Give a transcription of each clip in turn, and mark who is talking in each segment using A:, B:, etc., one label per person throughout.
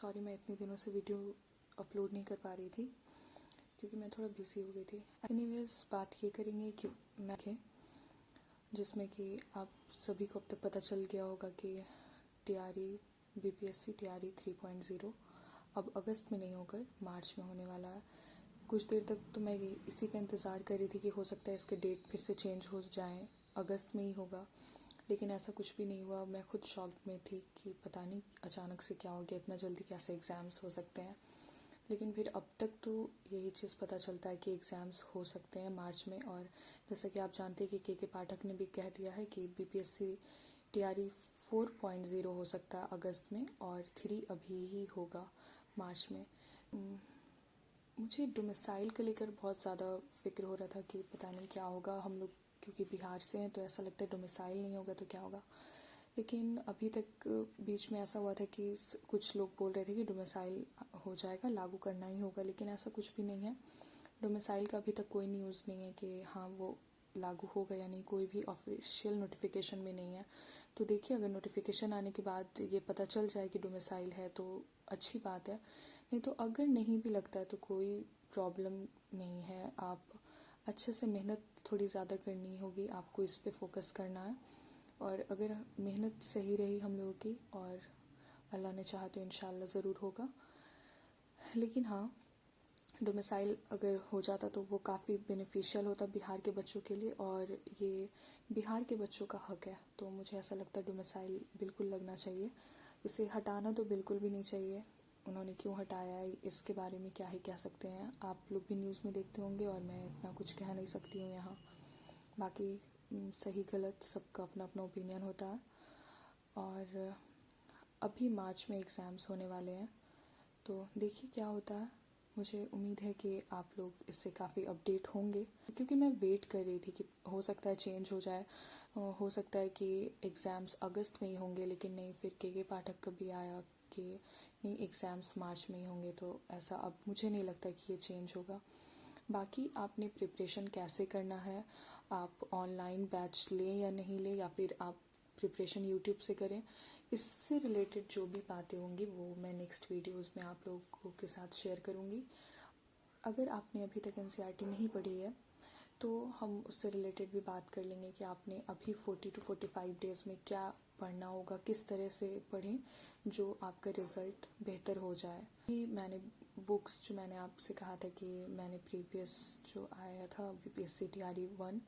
A: Sorry मैं इतने दिनों से वीडियो अपलोड नहीं कर पा रही थी क्योंकि मैं थोड़ा बिजी हो गई थी। एनीवेज बात ये करेंगे कि मैं जिसमें कि आप सभी को अब तक पता चल गया होगा कि टीआरई बीपीएससी टीआरई 3.0 अब अगस्त में नहीं होकर मार्च में होने वाला है। कुछ देर तक तो मैं इसी का इंतज़ार कर रही थी कि हो सकता है इसके डेट फिर से चेंज हो जाए, अगस्त में ही होगा, लेकिन ऐसा कुछ भी नहीं हुआ। मैं खुद शॉक में थी कि पता नहीं अचानक से क्या हो गया, इतना जल्दी कैसे एग्ज़ाम्स हो सकते हैं। लेकिन फिर अब तक तो यही चीज़ पता चलता है कि एग्ज़ाम्स हो सकते हैं मार्च में। और जैसा कि आप जानते हैं कि के पाठक ने भी कह दिया है कि बीपीएससी टीआरई 4.0 हो सकता है अगस्त में और 3 अभी ही होगा मार्च में। मुझे डोमिसाइल को लेकर बहुत ज़्यादा फिक्र हो रहा था कि पता नहीं क्या होगा। हम लोग क्योंकि बिहार से हैं तो ऐसा लगता है डोमिसाइल नहीं होगा तो क्या होगा। लेकिन अभी तक बीच में ऐसा हुआ था कि कुछ लोग बोल रहे थे कि डोमिसाइल हो जाएगा, लागू करना ही होगा, लेकिन ऐसा कुछ भी नहीं है। डोमिसाइल का अभी तक कोई न्यूज़ नहीं है कि हाँ वो लागू होगा या नहीं, कोई भी ऑफिशियल नोटिफिकेशन में नहीं है। तो देखिए, अगर नोटिफिकेशन आने के बाद ये पता चल जाए कि डोमिसाइल है तो अच्छी बात है, नहीं तो अगर नहीं भी लगता है तो कोई प्रॉब्लम नहीं है। आप अच्छे से मेहनत थोड़ी ज़्यादा करनी होगी, आपको इस पे फोकस करना है। और अगर मेहनत सही रही हम लोगों की और अल्लाह ने चाहा तो इंशाल्लाह ज़रूर होगा। लेकिन हाँ, डोमिसाइल अगर हो जाता तो वो काफ़ी बेनिफिशियल होता बिहार के बच्चों के लिए, और ये बिहार के बच्चों का हक है। तो मुझे ऐसा लगता है डोमिसाइल बिल्कुल लगना चाहिए, इसे हटाना तो बिल्कुल भी नहीं चाहिए। उन्होंने क्यों हटाया है इसके बारे में क्या ही कह सकते हैं, आप लोग भी न्यूज़ में देखते होंगे और मैं इतना कुछ कह नहीं सकती हूँ यहाँ। बाकी सही गलत सबका अपना अपना ओपिनियन होता है। और अभी मार्च में एग्ज़ाम्स होने वाले हैं तो देखिए क्या होता है। मुझे उम्मीद है कि आप लोग इससे काफ़ी अपडेट होंगे, क्योंकि मैं वेट कर रही थी कि हो सकता है चेंज हो जाए, हो सकता है कि एग्ज़ाम्स अगस्त में ही होंगे। लेकिन नहीं, फिर के पाठक का भी आया कि नहीं, एग्ज़ाम्स मार्च में ही होंगे। तो ऐसा अब मुझे नहीं लगता कि ये चेंज होगा। बाकी आपने प्रिपरेशन कैसे करना है, आप ऑनलाइन बैच लें या नहीं लें, या फिर आप प्रिपरेशन यूट्यूब से करें, इससे रिलेटेड जो भी बातें होंगी वो मैं नेक्स्ट वीडियोस में आप लोगों के साथ शेयर करूँगी। अगर आपने अभी तक एनसीईआरटी नहीं पढ़ी है तो हम उससे रिलेटेड भी बात कर लेंगे कि आपने अभी 40 to 45 डेज़ में क्या पढ़ना होगा, किस तरह से पढ़ें जो आपका रिज़ल्ट बेहतर हो जाए। मैंने बुक्स जो मैंने आपसे कहा था कि मैंने प्रीवियस जो आया था बीपीएससी टीआरई 1,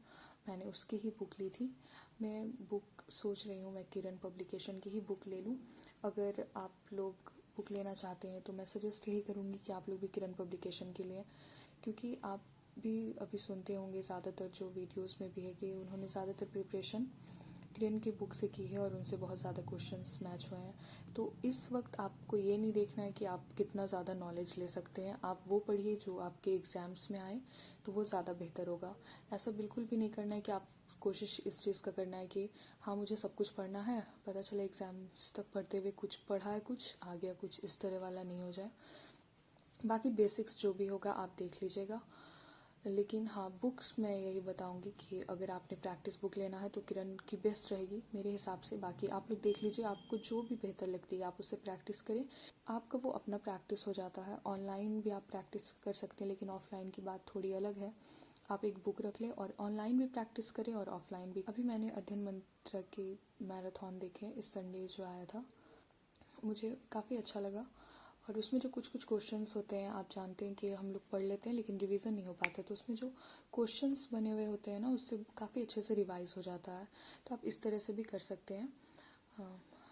A: मैंने उसकी ही बुक ली थी। मैं बुक सोच रही हूँ मैं किरण पब्लिकेशन की ही बुक ले लूँ। अगर आप लोग बुक लेना चाहते हैं तो मैं सजेस्ट यही करूँगी कि आप लोग भी किरण पब्लिकेशन के लिए, क्योंकि आप भी अभी सुनते होंगे ज़्यादातर जो वीडियोस में भी है कि उन्होंने ज़्यादातर प्रिपरेशन किरण की बुक से की है और उनसे बहुत ज़्यादा क्वेश्चंस मैच हुए हैं। तो इस वक्त आपको ये नहीं देखना है कि आप कितना ज़्यादा नॉलेज ले सकते हैं, आप वो पढ़िए जो आपके एग्ज़ाम्स में आए तो वो ज़्यादा बेहतर होगा। ऐसा बिल्कुल भी नहीं करना है कि आप कोशिश इस चीज़ का करना है कि हाँ मुझे सब कुछ पढ़ना है, पता चला एग्ज़ाम्स तक पढ़ते हुए कुछ पढ़ा है, कुछ आ गया, कुछ इस तरह वाला नहीं हो जाए। बाकी बेसिक्स जो भी होगा आप देख लीजिएगा। लेकिन हाँ, बुक्स मैं यही बताऊंगी कि अगर आपने प्रैक्टिस बुक लेना है तो किरण की बेस्ट रहेगी मेरे हिसाब से। बाकी आप लोग देख लीजिए, आपको जो भी बेहतर लगती है आप उससे प्रैक्टिस करें, आपका वो अपना प्रैक्टिस हो जाता है। ऑनलाइन भी आप प्रैक्टिस कर सकते हैं, लेकिन ऑफलाइन की बात थोड़ी अलग है। आप एक बुक रख लें और ऑनलाइन भी प्रैक्टिस करें और ऑफलाइन भी। अभी मैंने अध्ययन मंत्र के मैराथन देखे इस संडे जो आया था, मुझे काफ़ी अच्छा लगा। और उसमें जो कुछ कुछ क्वेश्चंस होते हैं, आप जानते हैं कि हम लोग पढ़ लेते हैं लेकिन रिवीजन नहीं हो पाता, तो उसमें जो क्वेश्चंस बने हुए होते हैं ना, उससे काफ़ी अच्छे से रिवाइज हो जाता है। तो आप इस तरह से भी कर सकते हैं।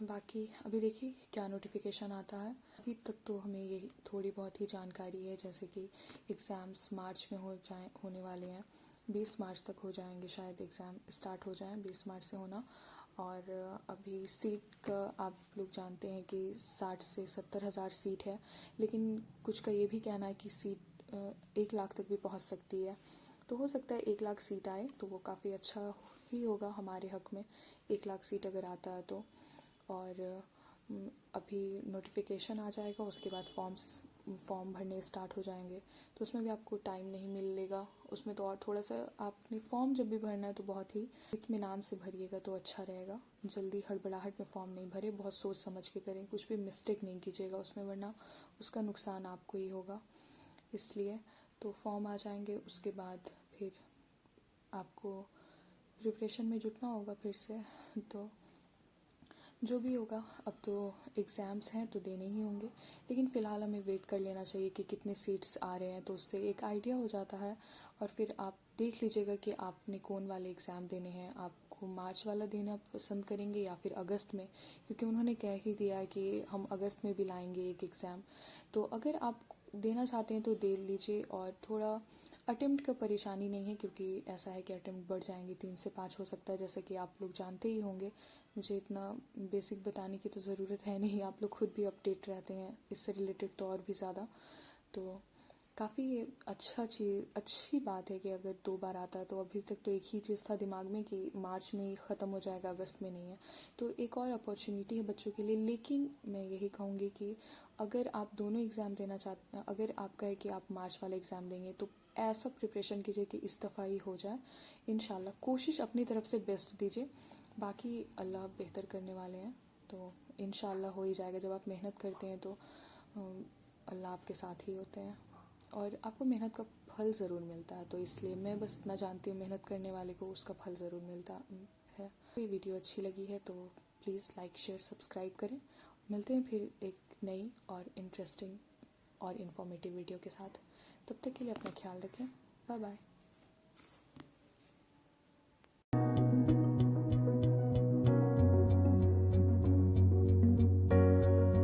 A: बाकी अभी देखिए क्या नोटिफिकेशन आता है। अभी तक तो हमें यही थोड़ी बहुत ही जानकारी है, जैसे कि एग्ज़ाम्स मार्च में होने वाले हैं, 20 मार्च तक हो जाएंगे शायद, एग्ज़ाम स्टार्ट हो जाएं 20 मार्च से होना। और अभी सीट का आप लोग जानते हैं कि 60 से 70 हज़ार सीट है, लेकिन कुछ का ये भी कहना है कि सीट 1 लाख तक भी पहुंच सकती है। तो हो सकता है 1 लाख सीट आए तो वो काफ़ी अच्छा ही होगा हमारे हक में, 1 लाख सीट अगर आता है तो। और अभी नोटिफिकेशन आ जाएगा, उसके बाद फॉर्म्स फॉर्म भरने स्टार्ट हो जाएंगे तो उसमें भी आपको टाइम नहीं मिलेगा। उसमें तो और थोड़ा सा आपने फॉर्म जब भी भरना है तो बहुत ही इत्मीनान से भरिएगा तो अच्छा रहेगा। जल्दी हड़बड़ाहट में फॉर्म नहीं भरे, बहुत सोच समझ के करें, कुछ भी मिस्टेक नहीं कीजिएगा उसमें, वरना उसका नुकसान आपको ही होगा। इसलिए तो फॉर्म आ जाएंगे, उसके बाद फिर आपको प्रिपरेशन में जुटना होगा फिर से। तो जो भी होगा, अब तो एग्ज़ाम्स हैं तो देने ही होंगे, लेकिन फ़िलहाल हमें वेट कर लेना चाहिए कि कितने सीट्स आ रहे हैं, तो उससे एक आइडिया हो जाता है। और फिर आप देख लीजिएगा कि आपने कौन वाले एग्ज़ाम देने हैं, आपको मार्च वाला देना पसंद करेंगे या फिर अगस्त में, क्योंकि उन्होंने कह ही दिया है कि हम अगस्त में भी लाएंगे एक एग्ज़ाम। तो अगर आप देना चाहते हैं तो दे लीजिए, और थोड़ा अटेम्प्ट का परेशानी नहीं है, क्योंकि ऐसा है कि अटेम्प्ट बढ़ जाएंगे, 3 से 5 हो सकता है, जैसा कि आप लोग जानते ही होंगे। मुझे इतना बेसिक बताने की तो ज़रूरत है नहीं, आप लोग खुद भी अपडेट रहते हैं इससे रिलेटेड तो और भी ज़्यादा। तो काफ़ी अच्छी बात है कि अगर 2 बार आता है, तो अभी तक तो एक ही चीज़ था दिमाग में कि मार्च में ही ख़त्म हो जाएगा, अगस्त में नहीं है। तो एक और अपॉर्चुनिटी है बच्चों के लिए। लेकिन मैं यही कहूँगी कि अगर आप दोनों एग्ज़ाम देना चाहते हैं, अगर आपका है कि आप मार्च वाला एग्ज़ाम देंगे, तो ऐसा प्रिपरेशन कीजिए कि इस दफ़ा ही हो जाए इंशाल्लाह। कोशिश अपनी तरफ से बेस्ट दीजिए, बाकी अल्लाह बेहतर करने वाले हैं, तो इंशाल्लाह हो ही जाएगा। जब आप मेहनत करते हैं तो अल्लाह आपके साथ ही होते हैं, और आपको मेहनत का फल ज़रूर मिलता है। तो इसलिए मैं बस इतना जानती हूँ, मेहनत करने वाले को उसका फल ज़रूर मिलता है। ये वीडियो अच्छी लगी है तो प्लीज़ लाइक शेयर सब्सक्राइब करें। मिलते हैं फिर एक नई और इंटरेस्टिंग और इन्फॉर्मेटिव वीडियो के साथ। तब तक के लिए अपना ख्याल रखें। Bye bye.